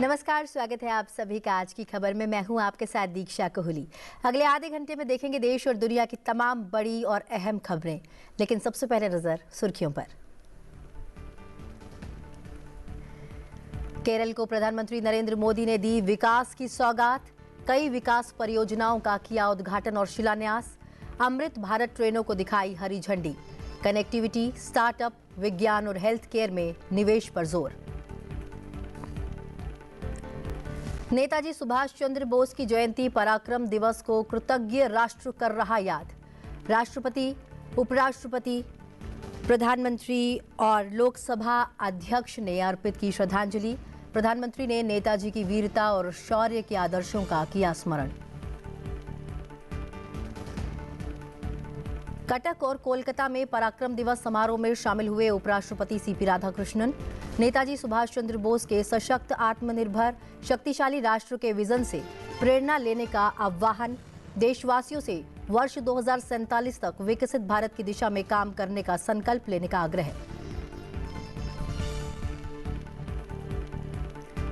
नमस्कार, स्वागत है आप सभी का आज की खबर में। मैं हूं आपके साथ दीक्षा कोहली। अगले आधे घंटे में देखेंगे देश और दुनिया की तमाम बड़ी और अहम खबरें, लेकिन सबसे पहले नजर सुर्खियों पर। केरल को प्रधानमंत्री नरेंद्र मोदी ने दी विकास की सौगात। कई विकास परियोजनाओं का किया उद्घाटन और शिलान्यास। अमृत भारत ट्रेनों को दिखाई हरी झंडी। कनेक्टिविटी, स्टार्टअप, विज्ञान और हेल्थ केयर में निवेश पर जोर। नेताजी सुभाष चंद्र बोस की जयंती पराक्रम दिवस को कृतज्ञ राष्ट्र कर रहा याद। राष्ट्रपति, उपराष्ट्रपति, प्रधानमंत्री और लोकसभा अध्यक्ष ने अर्पित की श्रद्धांजलि। प्रधानमंत्री ने नेताजी की वीरता और शौर्य के आदर्शों का किया स्मरण। कटक और कोलकाता में पराक्रम दिवस समारोह में शामिल हुए उपराष्ट्रपति सीपी राधाकृष्णन। नेताजी सुभाष चंद्र बोस के सशक्त, आत्मनिर्भर, शक्तिशाली राष्ट्र के विजन से प्रेरणा लेने का आह्वान। देशवासियों से वर्ष 2047 तक विकसित भारत की दिशा में काम करने का संकल्प लेने का आग्रह।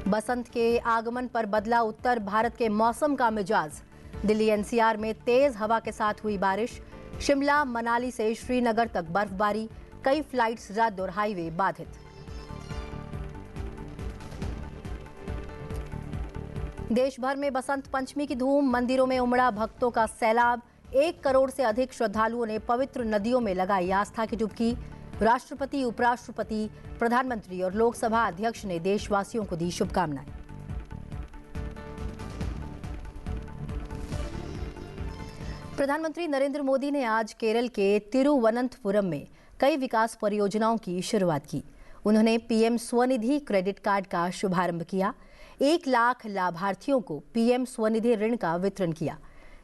बसंत के आगमन पर बदला उत्तर भारत के मौसम का मिजाज। दिल्ली एनसीआर में तेज हवा के साथ हुई बारिश। शिमला, मनाली से श्रीनगर तक बर्फबारी। कई फ्लाइट्स रद्द और हाईवे बाधित। देश भर में बसंत पंचमी की धूम। मंदिरों में उमड़ा भक्तों का सैलाब। 1 करोड़ से अधिक श्रद्धालुओं ने पवित्र नदियों में लगाई आस्था की डुबकी। राष्ट्रपति, उपराष्ट्रपति, प्रधानमंत्री और लोकसभा अध्यक्ष ने देशवासियों को दी शुभकामनाएं। प्रधानमंत्री नरेंद्र मोदी ने आज केरल के तिरुवनंतपुरम में कई विकास परियोजनाओं की शुरुआत की। उन्होंने पीएम स्वनिधि क्रेडिट कार्ड का शुभारंभ किया। 1 लाख लाभार्थियों को पीएम स्वनिधि ऋण का वितरण किया।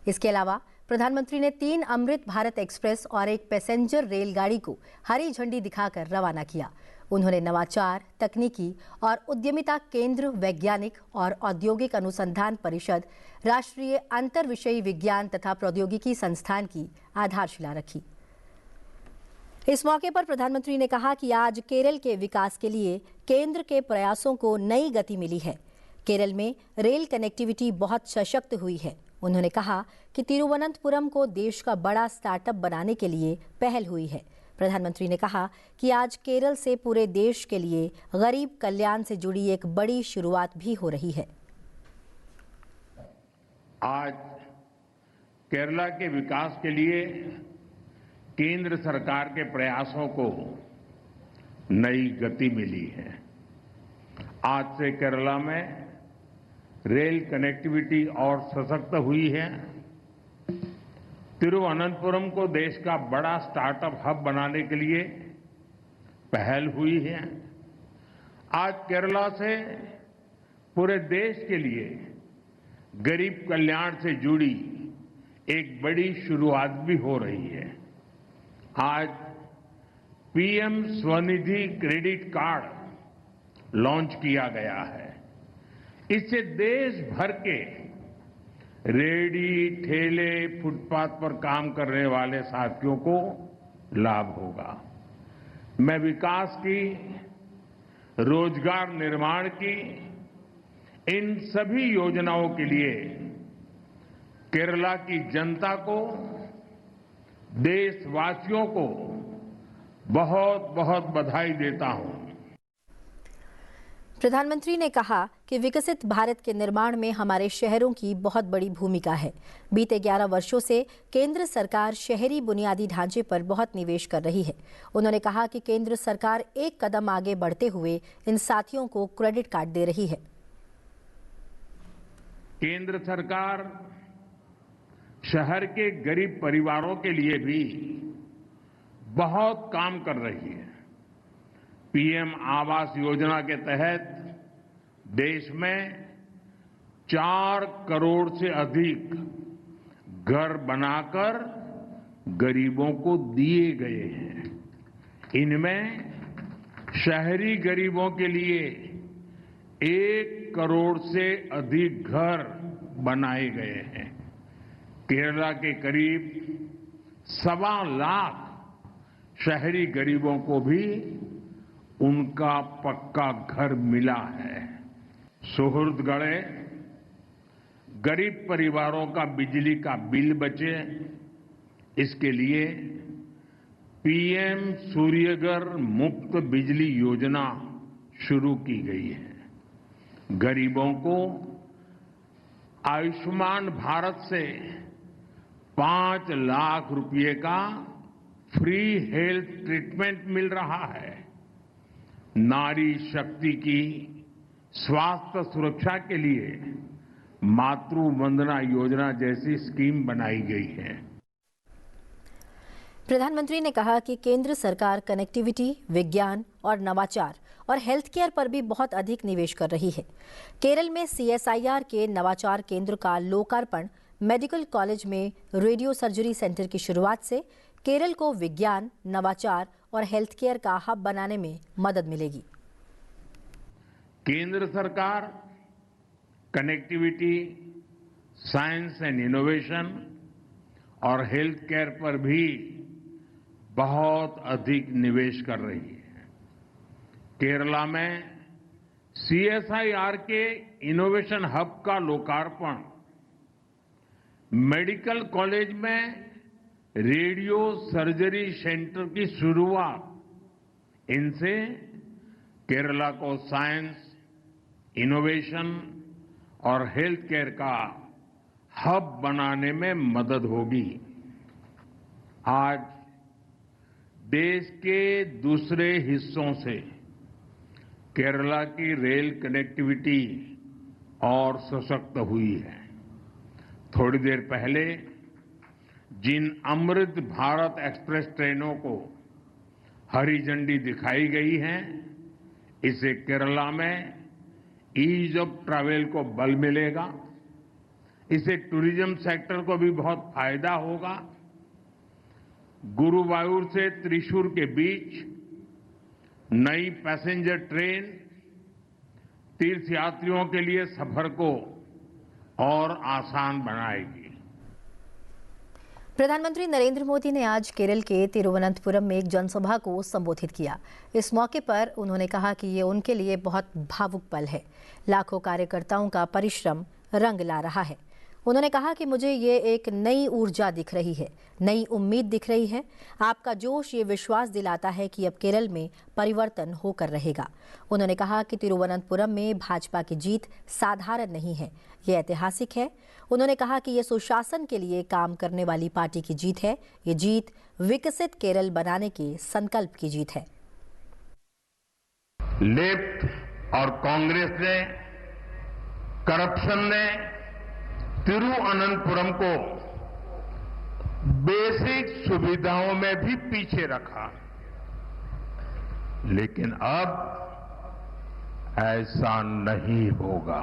इसके अलावा प्रधानमंत्री ने 3 अमृत भारत एक्सप्रेस और 1 पैसेंजर रेलगाड़ी को हरी झंडी दिखाकर रवाना किया। उन्होंने नवाचार, तकनीकी और उद्यमिता केंद्र, वैज्ञानिक और औद्योगिक अनुसंधान परिषद, राष्ट्रीय अंतर्विषयी विज्ञान तथा प्रौद्योगिकी संस्थान की आधारशिला रखी। इस मौके पर प्रधानमंत्री ने कहा कि आज केरल के विकास के लिए केंद्र के प्रयासों को नई गति मिली है। केरल में रेल कनेक्टिविटी बहुत सशक्त हुई है। उन्होंने कहा कि तिरुवनंतपुरम को देश का बड़ा स्टार्टअप बनाने के लिए पहल हुई है। प्रधानमंत्री ने कहा कि आज केरल से पूरे देश के लिए गरीब कल्याण से जुड़ी एक बड़ी शुरुआत भी हो रही है। आज केरला के विकास के लिए केंद्र सरकार के प्रयासों को नई गति मिली है। आज से केरला में रेल कनेक्टिविटी और सशक्त हुई है। तिरुवनंतपुरम को देश का बड़ा स्टार्टअप हब बनाने के लिए पहल हुई है। आज केरला से पूरे देश के लिए गरीब कल्याण से जुड़ी एक बड़ी शुरुआत भी हो रही है। आज PM Svanidhi credit card launch किया गया है। इससे देश भर के रेहड़ी, ठेले, फुटपाथ पर काम करने वाले साथियों को लाभ होगा। मैं विकास की, रोजगार निर्माण की इन सभी योजनाओं के लिए केरला की जनता को, देशवासियों को बहुत बहुत बधाई देता हूं। प्रधानमंत्री ने कहा कि विकसित भारत के निर्माण में हमारे शहरों की बहुत बड़ी भूमिका है। बीते 11 वर्षों से केंद्र सरकार शहरी बुनियादी ढांचे पर बहुत निवेश कर रही है। उन्होंने कहा कि केंद्र सरकार एक कदम आगे बढ़ते हुए इन साथियों को क्रेडिट कार्ड दे रही है। केंद्र सरकार शहर के गरीब परिवारों के लिए भी बहुत काम कर रही है। पीएम आवास योजना के तहत देश में 4 करोड़ से अधिक घर बनाकर गरीबों को दिए गए हैं। इनमें शहरी गरीबों के लिए 1 करोड़ से अधिक घर बनाए गए हैं। केरला के करीब 1.25 लाख शहरी गरीबों को भी उनका पक्का घर मिला है। सुहृद गढ़े, गरीब परिवारों का बिजली का बिल बचे, इसके लिए पीएम सूर्यघर मुफ्त बिजली योजना शुरू की गई है। गरीबों को आयुष्मान भारत से 5 लाख रुपए का फ्री हेल्थ ट्रीटमेंट मिल रहा है। नारी शक्ति की स्वास्थ्य सुरक्षा के लिए मातृ वंदना योजना जैसी स्कीम बनाई गई है। प्रधानमंत्री ने कहा कि केंद्र सरकार कनेक्टिविटी, विज्ञान और नवाचार और हेल्थ केयर पर भी बहुत अधिक निवेश कर रही है। केरल में CSIR के नवाचार केंद्र का लोकार्पण, मेडिकल कॉलेज में रेडियो सर्जरी सेंटर की शुरुआत से केरल को विज्ञान, नवाचार और हेल्थ केयर का हब बनाने में मदद मिलेगी। केंद्र सरकार कनेक्टिविटी, साइंस एंड इनोवेशन और हेल्थ केयर पर भी बहुत अधिक निवेश कर रही है। केरला में CSIR के इनोवेशन हब का लोकार्पण, मेडिकल कॉलेज में रेडियो सर्जरी सेंटर की शुरुआत, इनसे केरला को साइंस, इनोवेशन और हेल्थ केयर का हब बनाने में मदद होगी। आज देश के दूसरे हिस्सों से केरला की रेल कनेक्टिविटी और सशक्त हुई है। थोड़ी देर पहले जिन अमृत भारत एक्सप्रेस ट्रेनों को हरी झंडी दिखाई गई है, इससे केरला में ईज ऑफ ट्रैवल को बल मिलेगा। इससे टूरिज्म सेक्टर को भी बहुत फायदा होगा। गुरुवायूर से त्रिशूर के बीच नई पैसेंजर ट्रेन तीर्थयात्रियों के लिए सफर को और आसान बनाएगी। प्रधानमंत्री नरेंद्र मोदी ने आज केरल के तिरुवनंतपुरम में एक जनसभा को संबोधित किया। इस मौके पर उन्होंने कहा कि ये उनके लिए बहुत भावुक पल है। लाखों कार्यकर्ताओं का परिश्रम रंग ला रहा है। उन्होंने कहा कि मुझे ये एक नई ऊर्जा दिख रही है, नई उम्मीद दिख रही है। आपका जोश ये विश्वास दिलाता है कि अब केरल में परिवर्तन होकर रहेगा। उन्होंने कहा कि तिरुवनंतपुरम में भाजपा की जीत साधारण नहीं है, ये ऐतिहासिक है। उन्होंने कहा कि ये सुशासन के लिए काम करने वाली पार्टी की जीत है। ये जीत विकसित केरल बनाने के संकल्प की जीत है। लेफ्ट और कांग्रेस ने, करप्शन ने तिरुवनंतपुरम को बेसिक सुविधाओं में भी पीछे रखा, लेकिन अब ऐसा नहीं होगा।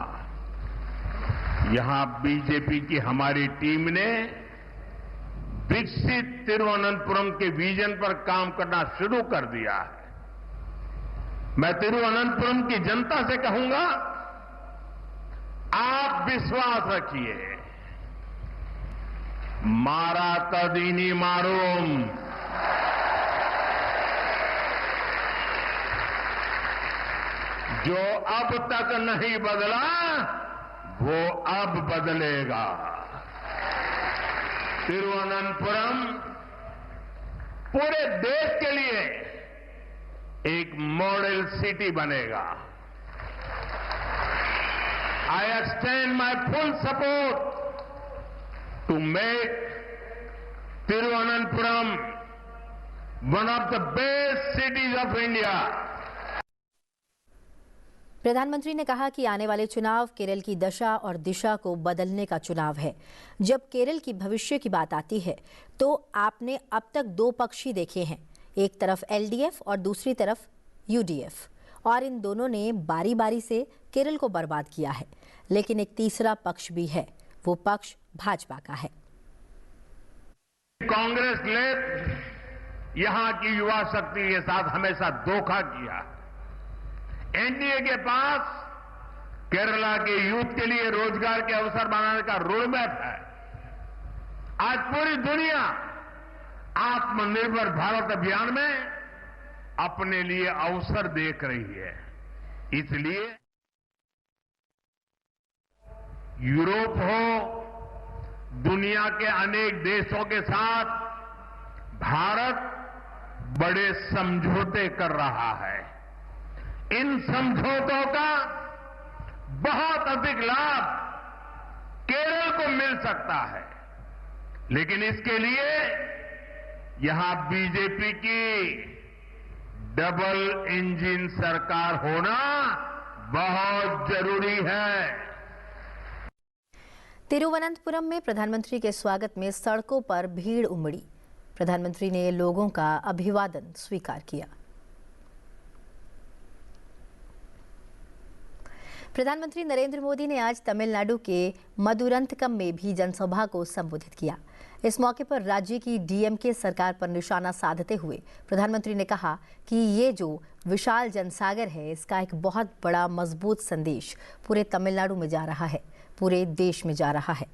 यहां बीजेपी की हमारी टीम ने विकसित तिरुवनंतपुरम के विजन पर काम करना शुरू कर दिया है। मैं तिरुवनंतपुरम की जनता से कहूंगा, आप विश्वास रखिए। मारा तदीनी मारूम, जो अब तक नहीं बदला वो अब बदलेगा। तिरुवनंतपुरम पूरे देश के लिए एक मॉडल सिटी बनेगा। I extend my full support to make Thiruvananthapuram one of the best cities of India. प्रधानमंत्री ने कहा कि आने वाले चुनाव केरल की दशा और दिशा को बदलने का चुनाव है। जब केरल की भविष्य की बात आती है तो आपने अब तक दो पक्ष ही देखे हैं, एक तरफ LDF और दूसरी तरफ UDF, और इन दोनों ने बारी बारी से केरल को बर्बाद किया है। लेकिन एक तीसरा पक्ष भी है, वो पक्ष भाजपा का है। कांग्रेस ने यहां की युवा शक्ति के साथ हमेशा धोखा किया। एनडीए के पास केरला के यूथ के लिए रोजगार के अवसर बनाने का रोड मैप है। आज पूरी दुनिया आत्मनिर्भर भारत अभियान में अपने लिए अवसर देख रही है। इसलिए यूरोप हो, दुनिया के अनेक देशों के साथ भारत बड़े समझौते कर रहा है। इन समझौतों का बहुत अधिक लाभ केरल को मिल सकता है, लेकिन इसके लिए यहां बीजेपी की डबल इंजन सरकार होना बहुत जरूरी है। तिरुवनंतपुरम में प्रधानमंत्री के स्वागत में सड़कों पर भीड़ उमड़ी। प्रधानमंत्री ने लोगों का अभिवादन स्वीकार किया। प्रधानमंत्री नरेंद्र मोदी ने आज तमिलनाडु के मदुरंतकम में भी जनसभा को संबोधित किया। इस मौके पर राज्य की डीएमके सरकार पर निशाना साधते हुए प्रधानमंत्री ने कहा कि ये जो विशाल जनसागर है, इसका एक बहुत बड़ा मजबूत संदेश पूरे तमिलनाडु में जा रहा है, पूरे देश में जा रहा है।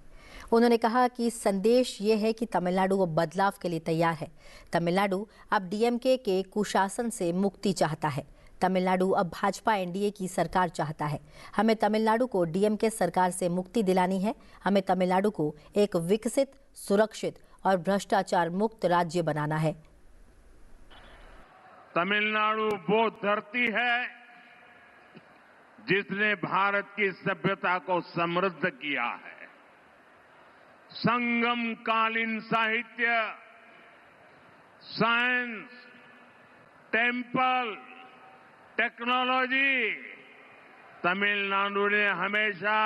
उन्होंने कहा कि संदेश ये है कि तमिलनाडु वो बदलाव के लिए तैयार है। तमिलनाडु अब डीएमके के कुशासन से मुक्ति चाहता है। तमिलनाडु अब भाजपा एनडीए की सरकार चाहता है। हमें तमिलनाडु को डीएमके सरकार से मुक्ति दिलानी है। हमें तमिलनाडु को एक विकसित, सुरक्षित और भ्रष्टाचार मुक्त राज्य बनाना है। तमिलनाडु वो धरती है जिसने भारत की सभ्यता को समृद्ध किया है। संगम कालीन साहित्य, साइंस, टेम्पल, टेक्नोलॉजी, तमिलनाडु ने हमेशा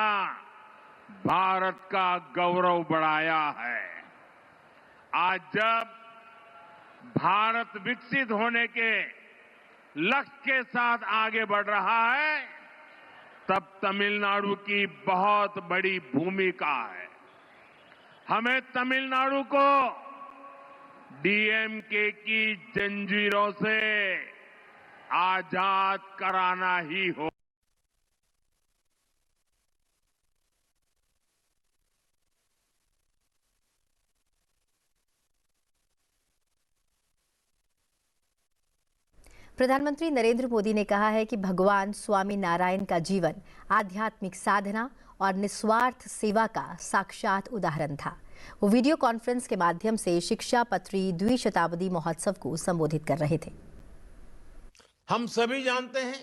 भारत का गौरव बढ़ाया है। आज जब भारत विकसित होने के लक्ष्य के साथ आगे बढ़ रहा है, तब तमिलनाडु की बहुत बड़ी भूमिका है। हमें तमिलनाडु को डीएमके की जंजीरों से आजाद कराना ही हो। प्रधानमंत्री नरेंद्र मोदी ने कहा है कि भगवान स्वामी नारायण का जीवन आध्यात्मिक साधना और निस्वार्थ सेवा का साक्षात उदाहरण था। वो वीडियो कॉन्फ्रेंस के माध्यम से शिक्षा पत्री द्विशताब्दी महोत्सव को संबोधित कर रहे थे। हम सभी जानते हैं,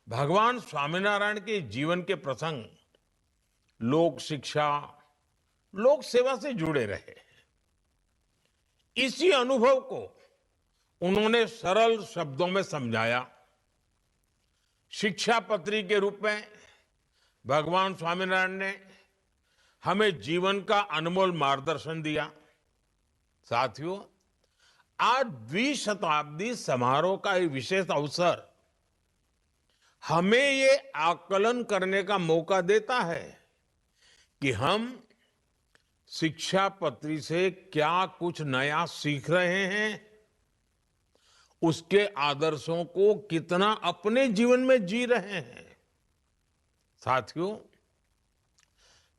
भगवान स्वामीनारायण के जीवन के प्रसंग लोक शिक्षा, लोक सेवा से जुड़े रहे। इसी अनुभव को उन्होंने सरल शब्दों में समझाया। शिक्षा पत्री के रूप में भगवान स्वामीनारायण ने हमें जीवन का अनमोल मार्गदर्शन दिया। साथियों, आज द्विशताब्दी समारोह का एक विशेष अवसर हमें ये आकलन करने का मौका देता है कि हम शिक्षा पत्री से क्या कुछ नया सीख रहे हैं, उसके आदर्शों को कितना अपने जीवन में जी रहे हैं। साथियों,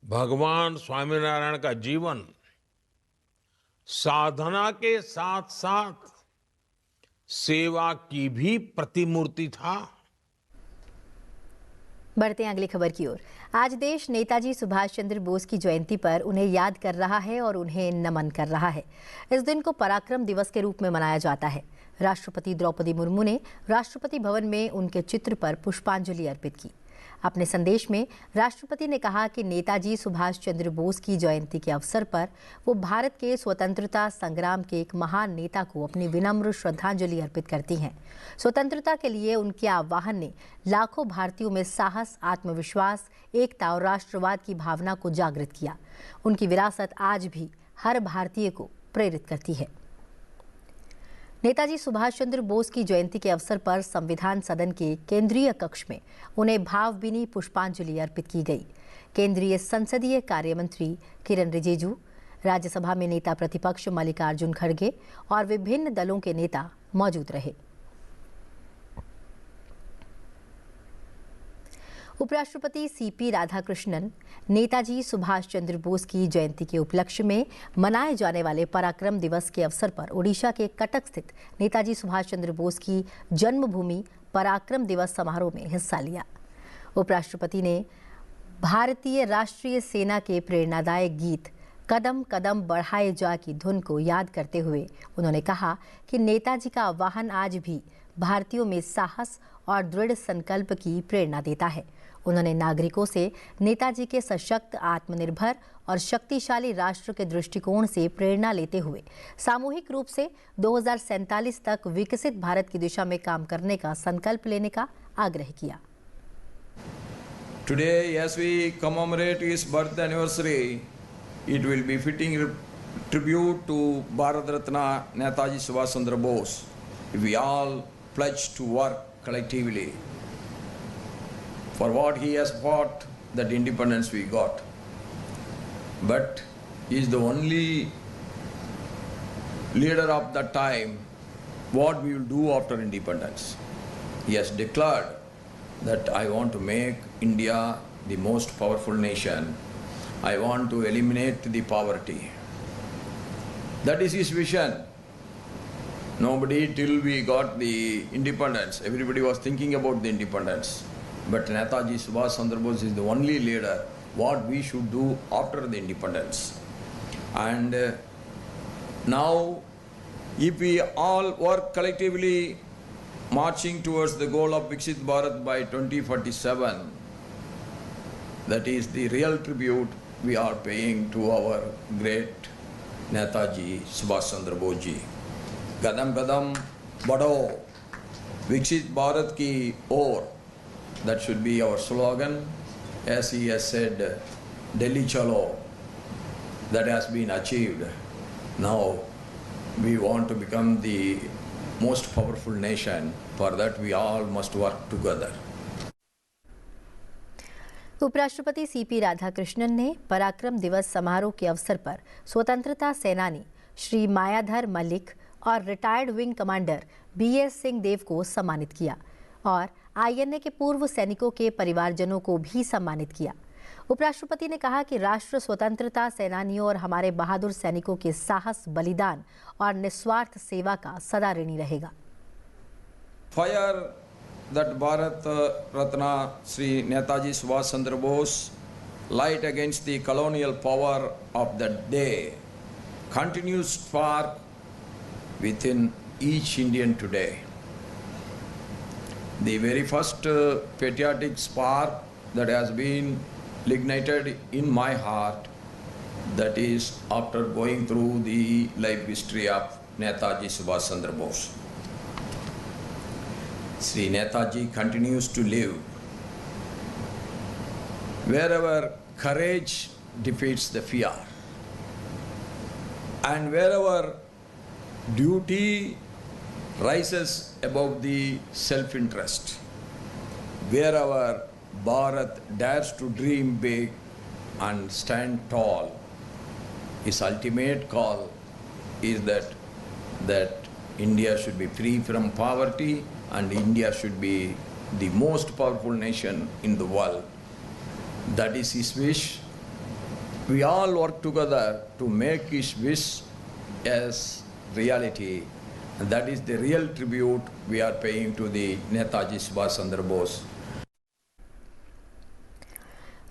भगवान स्वामीनारायण का जीवन साधना के साथ साथ सेवा की भी प्रतिमूर्ति था। बढ़ते हैं अगली खबर की ओर। आज देश नेताजी सुभाष चंद्र बोस की जयंती पर उन्हें याद कर रहा है और उन्हें नमन कर रहा है। इस दिन को पराक्रम दिवस के रूप में मनाया जाता है। राष्ट्रपति द्रौपदी मुर्मू ने राष्ट्रपति भवन में उनके चित्र पर पुष्पांजलि अर्पित की। अपने संदेश में राष्ट्रपति ने कहा कि नेताजी सुभाष चंद्र बोस की जयंती के अवसर पर वो भारत के स्वतंत्रता संग्राम के एक महान नेता को अपनी विनम्र श्रद्धांजलि अर्पित करती हैं। स्वतंत्रता के लिए उनके आह्वान ने लाखों भारतीयों में साहस, आत्मविश्वास, एकता और राष्ट्रवाद की भावना को जागृत किया। उनकी विरासत आज भी हर भारतीय को प्रेरित करती है। नेताजी सुभाष चंद्र बोस की जयंती के अवसर पर संविधान सदन के केंद्रीय कक्ष में उन्हें भावभीनी पुष्पांजलि अर्पित की गई। केंद्रीय संसदीय कार्य मंत्री किरण रिजिजू, राज्यसभा में नेता प्रतिपक्ष मल्लिकार्जुन खड़गे और विभिन्न दलों के नेता मौजूद रहे। उपराष्ट्रपति सीपी राधाकृष्णन नेताजी सुभाष चंद्र बोस की जयंती के उपलक्ष्य में मनाए जाने वाले पराक्रम दिवस के अवसर पर ओडिशा के कटक स्थित नेताजी सुभाष चंद्र बोस की जन्मभूमि पराक्रम दिवस समारोह में हिस्सा लिया। उपराष्ट्रपति ने भारतीय राष्ट्रीय सेना के प्रेरणादायक गीत कदम कदम बढ़ाए जा की धुन को याद करते हुए उन्होंने कहा कि नेताजी का आह्वान आज भी भारतीयों में साहस और दृढ़ संकल्प की प्रेरणा देता है। उन्होंने नागरिकों से नेताजी के सशक्त, आत्मनिर्भर और शक्तिशाली राष्ट्र के दृष्टिकोण से प्रेरणा लेते हुए सामूहिक रूप से 2047 तक विकसित भारत की दिशा में काम करने का संकल्प लेने का आग्रह किया। Today, as we commemorate his birth anniversary, it will be fitting tribute to Bharat Ratna Netaji Subhash Chandra Bose if we all pledge to work collectively for what he has fought, that independence we got. But he is the only leader of that time. What we will do after independence? He has declared that I want to make India the most powerful nation. I want to eliminate the poverty. That is his vision. Nobody, till we got the independence, everybody was thinking about the independence. But Netaji Subhash Chandra Bose is the only leader what we should do after the independence. And now, if we all work collectively, marching towards the goal of Viksit Bharat by 2047, that is the real tribute we are paying to our great Netaji Subhash Chandra Bose ji. Kadam kadam badho, Viksit Bharat ki or, that should be our slogan. As he has said, Delhi Chalo, that has been achieved. Now we want to become the most powerful nation. For that we all must work together. उपराष्ट्रपति CP Radhakrishnan ने पराक्रम दिवस समारोह के अवसर पर स्वतंत्रता सेनानी श्री मायाधर मलिक और retired wing commander BS Singh Dev को सम्मानित किया और आईएनए के पूर्व सैनिकों के परिवारजनों को भी सम्मानित किया। उपराष्ट्रपति ने कहा कि राष्ट्र स्वतंत्रता सेनानियों और हमारे बहादुर सैनिकों के साहस, बलिदान और निस्वार्थ सेवा का सदा ऋणी रहेगा। Fire that Bharat Ratna Sri Netaji Subhash Chandra Bose light against the colonial power of that day continues to spark within each Indian today. The very first patriotic spark that has been ignited in my heart, that is after going through the life history of Netaji Subhash Chandra Bose. Sri Netaji continues to live. Wherever courage defeats the fear, and wherever duty rises above the self-interest, wherever Bharat dares to dream big and stand tall, his ultimate call is that India should be free from poverty and India should be the most powerful nation in the world. That is his wish. We all work together to make his wish as reality. And that is the real tribute we are paying to the Netaji Subhash Chandra Bose.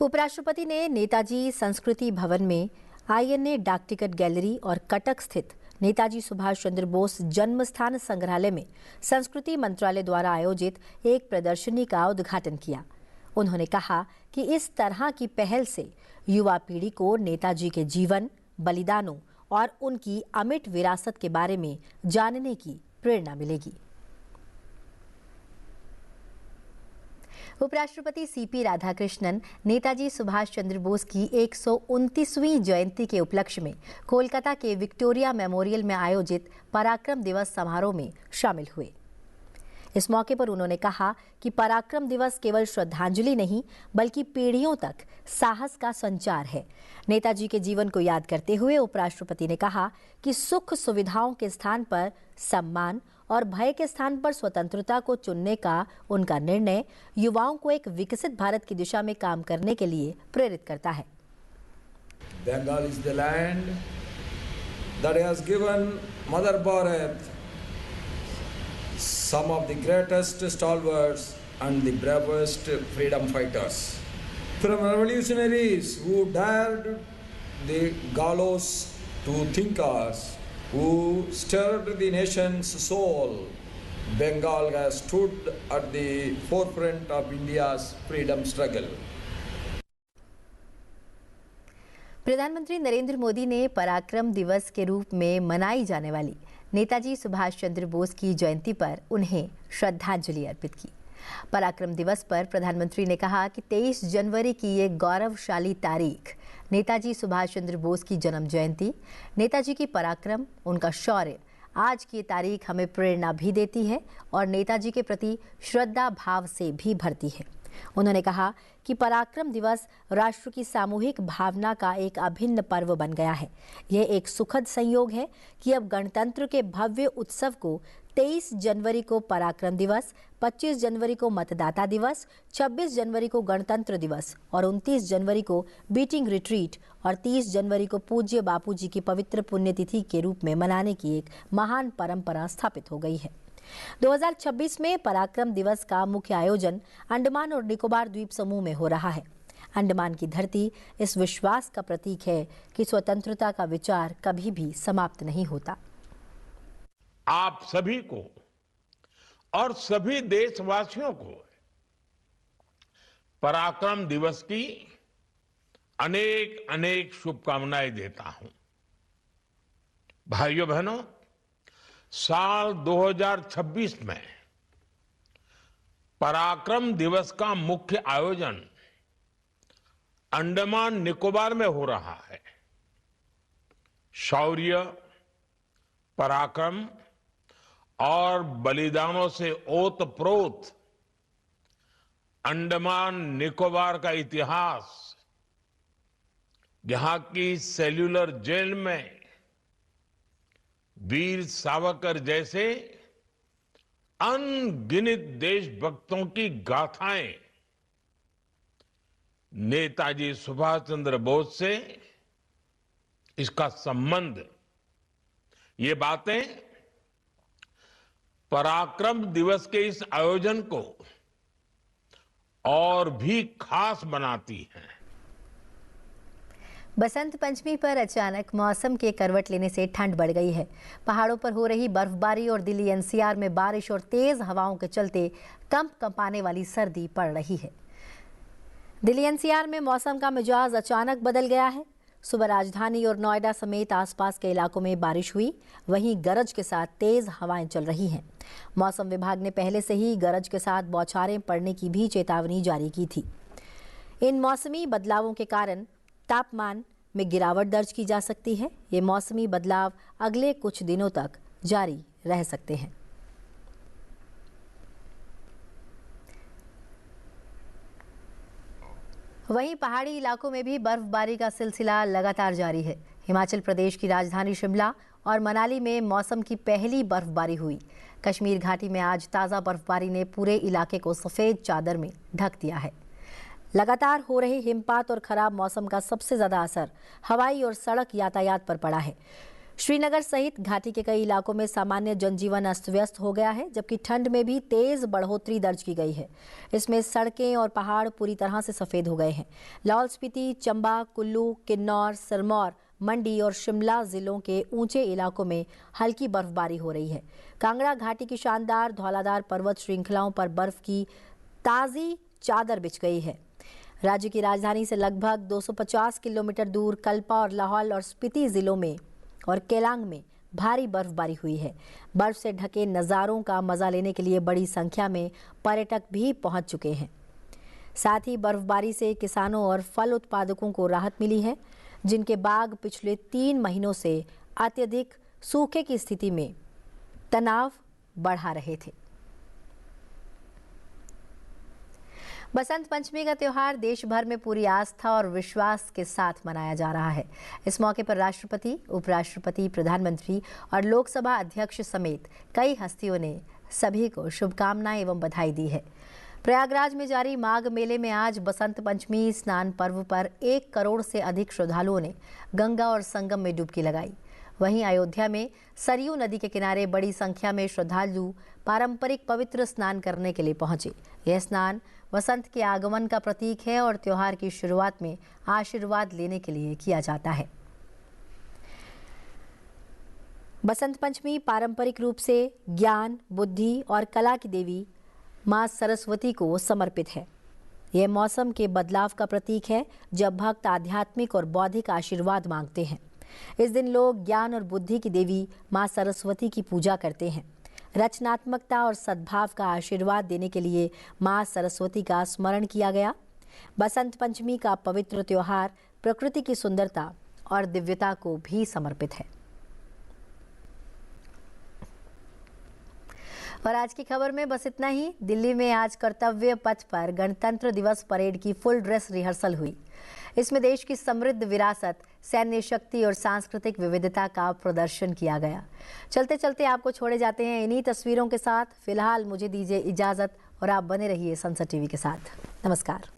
उपराष्ट्रपति ने नेताजी संस्कृति भवन में INA डाक ticket gallery और कटक स्थित नेताजी सुभाष चंद्र बोस जन्म स्थान संग्रहालय में संस्कृति मंत्रालय द्वारा आयोजित एक प्रदर्शनी का उद्घाटन किया। उन्होंने कहा कि इस तरह की पहल से युवा पीढ़ी को नेताजी के जीवन, बलिदानों और उनकी अमिट विरासत के बारे में जानने की प्रेरणा मिलेगी। उपराष्ट्रपति सीपी राधाकृष्णन नेताजी सुभाष चंद्र बोस की 129वीं जयंती के उपलक्ष्य में कोलकाता के विक्टोरिया मेमोरियल में आयोजित पराक्रम दिवस समारोह में शामिल हुए। इस मौके पर उन्होंने कहा कि पराक्रम दिवस केवल श्रद्धांजलि नहीं बल्कि पीढ़ियों तक साहस का संचार है। नेताजी के जीवन को याद करते हुए उपराष्ट्रपति ने कहा कि सुख सुविधाओं के स्थान पर सम्मान और भय के स्थान पर स्वतंत्रता को चुनने का उनका निर्णय युवाओं को एक विकसित भारत की दिशा में काम करने के लिए प्रेरित करता है। Bengal is the land that has given Mother Bharat some of the greatest stalwarts and the bravest freedom fighters. from revolutionaries who dared the gallows to thinkers who stirred the nation's soul, Bengal has stood at the forefront of India's freedom struggle. प्रधानमंत्री नरेंद्र मोदी ने पराक्रम दिवस के रूप में मनाई जाने वाली नेताजी सुभाष चंद्र बोस की जयंती पर उन्हें श्रद्धांजलि अर्पित की। पराक्रम दिवस पर प्रधानमंत्री ने कहा कि 23 जनवरी की ये गौरवशाली तारीख नेताजी सुभाष चंद्र बोस की जन्म जयंती, नेताजी की पराक्रम, उनका शौर्य, आज की तारीख हमें प्रेरणा भी देती है और नेताजी के प्रति श्रद्धा भाव से भी भरती है। उन्होंने कहा कि पराक्रम दिवस राष्ट्र की सामूहिक भावना का एक अभिन्न पर्व बन गया है। यह एक सुखद संयोग है कि अब गणतंत्र के भव्य उत्सव को 23 जनवरी को पराक्रम दिवस, 25 जनवरी को मतदाता दिवस, 26 जनवरी को गणतंत्र दिवस और 29 जनवरी को बीटिंग रिट्रीट और 30 जनवरी को पूज्य बापूजी की पवित्र पुण्यतिथि के रूप में मनाने की एक महान परंपरा स्थापित हो गई है। 2026 में पराक्रम दिवस का मुख्य आयोजन अंडमान और निकोबार द्वीप समूह में हो रहा है। अंडमान की धरती इस विश्वास का प्रतीक है कि स्वतंत्रता का विचार कभी भी समाप्त नहीं होता। आप सभी को और सभी देशवासियों को पराक्रम दिवस की अनेक अनेक शुभकामनाएं देता हूं। भाइयों बहनों, साल 2026 में पराक्रम दिवस का मुख्य आयोजन अंडमान निकोबार में हो रहा है। शौर्य, पराक्रम और बलिदानों से ओतप्रोत अंडमान निकोबार का इतिहास, यहां की सेल्यूलर जेल में वीर सावरकर जैसे अनगिनत देशभक्तों की गाथाएं, नेताजी सुभाष चंद्र बोस से इसका संबंध, ये बातें पराक्रम दिवस के इस आयोजन को और भी खास बनाती हैं। बसंत पंचमी पर अचानक मौसम के करवट लेने से ठंड बढ़ गई है। पहाड़ों पर हो रही बर्फबारी और दिल्ली एनसीआर में बारिश और तेज हवाओं के चलते कंपाने वाली सर्दी पड़ रही है। दिल्ली एनसीआर में मौसम का मिजाज अचानक बदल गया है। सुबह राजधानी और नोएडा समेत आसपास के इलाकों में बारिश हुई, वहीं गरज के साथ तेज हवाएं चल रही हैं। मौसम विभाग ने पहले से ही गरज के साथ बौछारें पड़ने की भी चेतावनी जारी की थी। इन मौसमी बदलावों के कारण तापमान में गिरावट दर्ज की जा सकती है। ये मौसमी बदलाव अगले कुछ दिनों तक जारी रह सकते हैं। वहीं पहाड़ी इलाकों में भी बर्फबारी का सिलसिला लगातार जारी है। हिमाचल प्रदेश की राजधानी शिमला और मनाली में मौसम की पहली बर्फबारी हुई। कश्मीर घाटी में आज ताज़ा बर्फबारी ने पूरे इलाके को सफ़ेद चादर में ढक दिया है। लगातार हो रहे हिमपात और खराब मौसम का सबसे ज्यादा असर हवाई और सड़क यातायात पर पड़ा है। श्रीनगर सहित घाटी के कई इलाकों में सामान्य जनजीवन अस्त व्यस्त हो गया है, जबकि ठंड में भी तेज बढ़ोतरी दर्ज की गई है। इसमें सड़कें और पहाड़ पूरी तरह से सफेद हो गए हैं। लाहौल स्पीति, चंबा, कुल्लू, किन्नौर, सिरमौर, मंडी और शिमला जिलों के ऊंचे इलाकों में हल्की बर्फबारी हो रही है। कांगड़ा घाटी की शानदार धौलाधार पर्वत श्रृंखलाओं पर बर्फ की ताज़ी चादर बिछ गई है। राज्य की राजधानी से लगभग 250 किलोमीटर दूर कल्पा और लाहौल और स्पीति जिलों में और केलांग में भारी बर्फबारी हुई है। बर्फ से ढके नज़ारों का मजा लेने के लिए बड़ी संख्या में पर्यटक भी पहुंच चुके हैं। साथ ही बर्फबारी से किसानों और फल उत्पादकों को राहत मिली है, जिनके बाग पिछले 3 महीनों से अत्यधिक सूखे की स्थिति में तनाव बढ़ा रहे थे। बसंत पंचमी का त्योहार देश भर में पूरी आस्था और विश्वास के साथ मनाया जा रहा है। इस मौके पर राष्ट्रपति, उपराष्ट्रपति, प्रधानमंत्री और लोकसभा अध्यक्ष समेत कई हस्तियों ने सभी को शुभकामनाएं एवं बधाई दी है। प्रयागराज में जारी माघ मेले में आज बसंत पंचमी स्नान पर्व पर 1 करोड़ से अधिक श्रद्धालुओं ने गंगा और संगम में डुबकी लगाई। वहीं अयोध्या में सरयू नदी के किनारे बड़ी संख्या में श्रद्धालु पारंपरिक पवित्र स्नान करने के लिए पहुंचे। यह स्नान वसंत के आगमन का प्रतीक है और त्योहार की शुरुआत में आशीर्वाद लेने के लिए किया जाता है। बसंत पंचमी पारंपरिक रूप से ज्ञान, बुद्धि और कला की देवी मां सरस्वती को समर्पित है। यह मौसम के बदलाव का प्रतीक है, जब भक्त आध्यात्मिक और बौद्धिक आशीर्वाद मांगते हैं। इस दिन लोग ज्ञान और बुद्धि की देवी मां सरस्वती की पूजा करते हैं। रचनात्मकता और सद्भाव का आशीर्वाद देने के लिए मां सरस्वती का स्मरण किया गया। बसंत पंचमी का पवित्र त्योहार प्रकृति की सुंदरता और दिव्यता को भी समर्पित है। और आज की खबर में बस इतना ही। दिल्ली में आज कर्तव्य पथ पर गणतंत्र दिवस परेड की फुल ड्रेस रिहर्सल हुई। इसमें देश की समृद्ध विरासत, सैन्य शक्ति और सांस्कृतिक विविधता का प्रदर्शन किया गया। चलते चलते आपको छोड़े जाते हैं इन्हीं तस्वीरों के साथ। फिलहाल मुझे दीजिए इजाजत और आप बने रहिए संसद टीवी के साथ। नमस्कार।